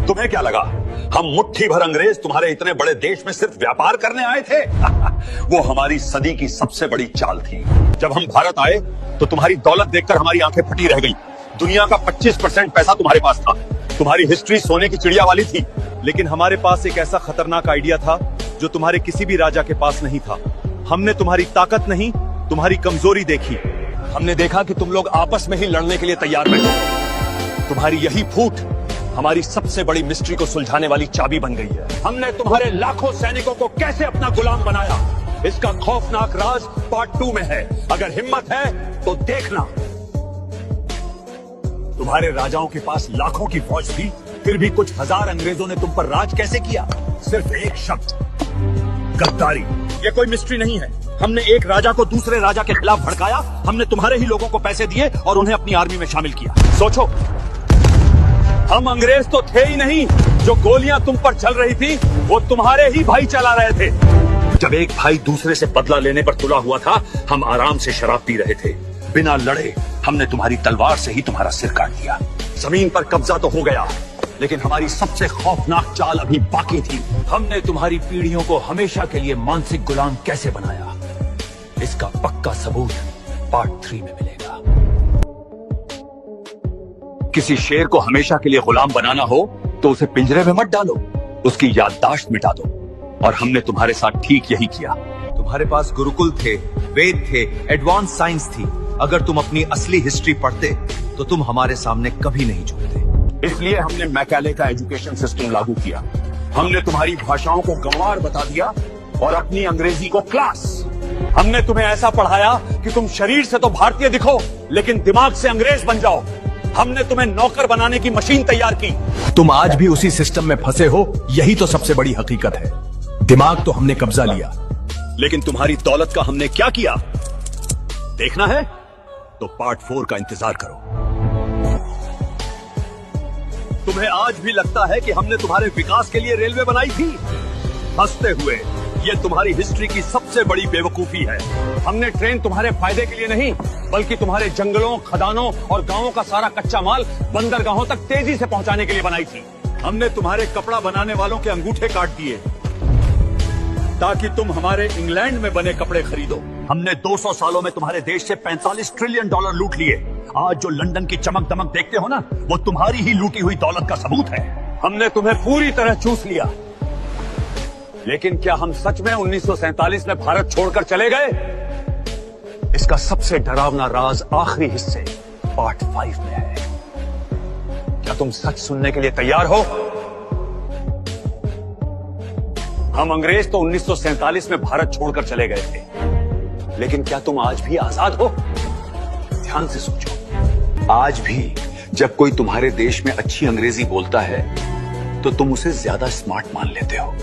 तुम्हें क्या लगा हम मुट्ठी भर अंग्रेज तुम्हारे इतने बड़े देश में सिर्फ व्यापार करने आए थे? वो हमारी सदी की सबसे बड़ी चाल थी। जब हम भारत आए तो तुम्हारी दौलत देखकर हमारी आंखें फटी रह गई। दुनिया का 25% पैसा तुम्हारे पास था। तुम्हारी हिस्ट्री सोने की चिड़िया वाली थी। लेकिन हमारे पास एक ऐसा खतरनाक आइडिया था जो तुम्हारे किसी भी राजा के पास नहीं था। हमने तुम्हारी ताकत नहीं, तुम्हारी कमजोरी देखी। हमने देखा कि तुम लोग आपस में ही लड़ने के लिए तैयार बैठे। तुम्हारी यही फूट हमारी सबसे बड़ी मिस्ट्री को सुलझाने वाली चाबी बन गई है। हमने तुम्हारे लाखों सैनिकों को कैसे अपना गुलाम बनाया, इसका खौफनाक राज पार्ट 2 में है। अगर हिम्मत है तो देखना। तुम्हारे राजाओं के पास लाखों की फौज थी, फिर भी कुछ हजार अंग्रेजों ने तुम पर राज कैसे किया? सिर्फ एक शब्द, गद्दारी। ये कोई मिस्ट्री नहीं है। हमने एक राजा को दूसरे राजा के खिलाफ भड़काया। हमने तुम्हारे ही लोगों को पैसे दिए और उन्हें अपनी आर्मी में शामिल किया। सोचो, हम अंग्रेज तो थे ही नहीं। जो गोलियां तुम पर चल रही थी वो तुम्हारे ही भाई चला रहे थे। जब एक भाई दूसरे से बदला लेने पर तुला हुआ था, हम आराम से शराब पी रहे थे। बिना लड़े हमने तुम्हारी तलवार से ही तुम्हारा सिर काट दिया। जमीन पर कब्जा तो हो गया, लेकिन हमारी सबसे खौफनाक चाल अभी बाकी थी। हमने तुम्हारी पीढ़ियों को हमेशा के लिए मानसिक गुलाम कैसे बनाया, इसका पक्का सबूत पार्ट 3 में मिलेगा। किसी शेर को हमेशा के लिए गुलाम बनाना हो तो उसे पिंजरे में मत डालो, उसकी याददाश्त मिटा दो। और हमने तुम्हारे साथ ठीक यही किया। तुम्हारे पास गुरुकुल थे, वेद थे, एडवांस साइंस थी। अगर तुम अपनी असली हिस्ट्री पढ़ते तो तुम हमारे सामने कभी नहीं झुकते। इसलिए हमने मैकाले का एजुकेशन सिस्टम लागू किया। हमने तुम्हारी भाषाओं को गंवार बता दिया और अपनी अंग्रेजी को क्लास। हमने तुम्हें ऐसा पढ़ाया कि तुम शरीर से तो भारतीय दिखो, लेकिन दिमाग से अंग्रेज बन जाओ। हमने तुम्हें नौकर बनाने की मशीन तैयार की। तुम आज भी उसी सिस्टम में फंसे हो, यही तो सबसे बड़ी हकीकत है। दिमाग तो हमने कब्जा लिया, लेकिन तुम्हारी दौलत का हमने क्या किया देखना है तो पार्ट 4 का इंतजार करो। तुम्हें आज भी लगता है कि हमने तुम्हारे विकास के लिए रेलवे बनाई थी? हंसते हुए, ये तुम्हारी हिस्ट्री की सबसे बड़ी बेवकूफी है। हमने ट्रेन तुम्हारे फायदे के लिए नहीं, बल्कि तुम्हारे जंगलों, खदानों और गांवों का सारा कच्चा माल बंदरगाहों तक तेजी से पहुंचाने के लिए बनाई थी। हमने तुम्हारे कपड़ा बनाने वालों के अंगूठे काट दिए ताकि तुम हमारे इंग्लैंड में बने कपड़े खरीदो। हमने 200 सालों में तुम्हारे देश से $45 ट्रिलियन लूट लिए। आज जो लंदन की चमक दमक देखते हो ना, वो तुम्हारी ही लूटी हुई दौलत का सबूत है। हमने तुम्हें पूरी तरह चूस लिया। लेकिन क्या हम सच में 1947 में भारत छोड़कर चले गए? इसका सबसे डरावना राज आखिरी हिस्से पार्ट 5 में है। क्या तुम सच सुनने के लिए तैयार हो? हम अंग्रेज तो 1947 में भारत छोड़कर चले गए थे, लेकिन क्या तुम आज भी आजाद हो? ध्यान से सोचो। आज भी जब कोई तुम्हारे देश में अच्छी अंग्रेजी बोलता है तो तुम उसे ज्यादा स्मार्ट मान लेते हो।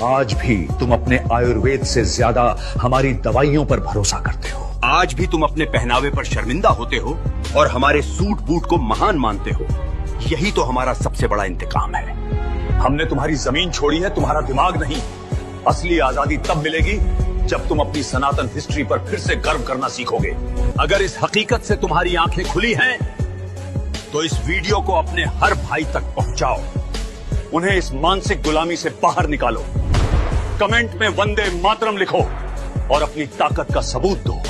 आज भी तुम अपने आयुर्वेद से ज्यादा हमारी दवाइयों पर भरोसा करते हो। आज भी तुम अपने पहनावे पर शर्मिंदा होते हो और हमारे सूट बूट को महान मानते हो। यही तो हमारा सबसे बड़ा इंतकाम है। हमने तुम्हारी जमीन छोड़ी है, तुम्हारा दिमाग नहीं। असली आजादी तब मिलेगी जब तुम अपनी सनातन हिस्ट्री पर फिर से गर्व करना सीखोगे। अगर इस हकीकत से तुम्हारी आंखें खुली हैं, तो इस वीडियो को अपने हर भाई तक पहुंचाओ। उन्हें इस मानसिक गुलामी से बाहर निकालो। कमेंट में वंदे मातरम लिखो और अपनी ताकत का सबूत दो।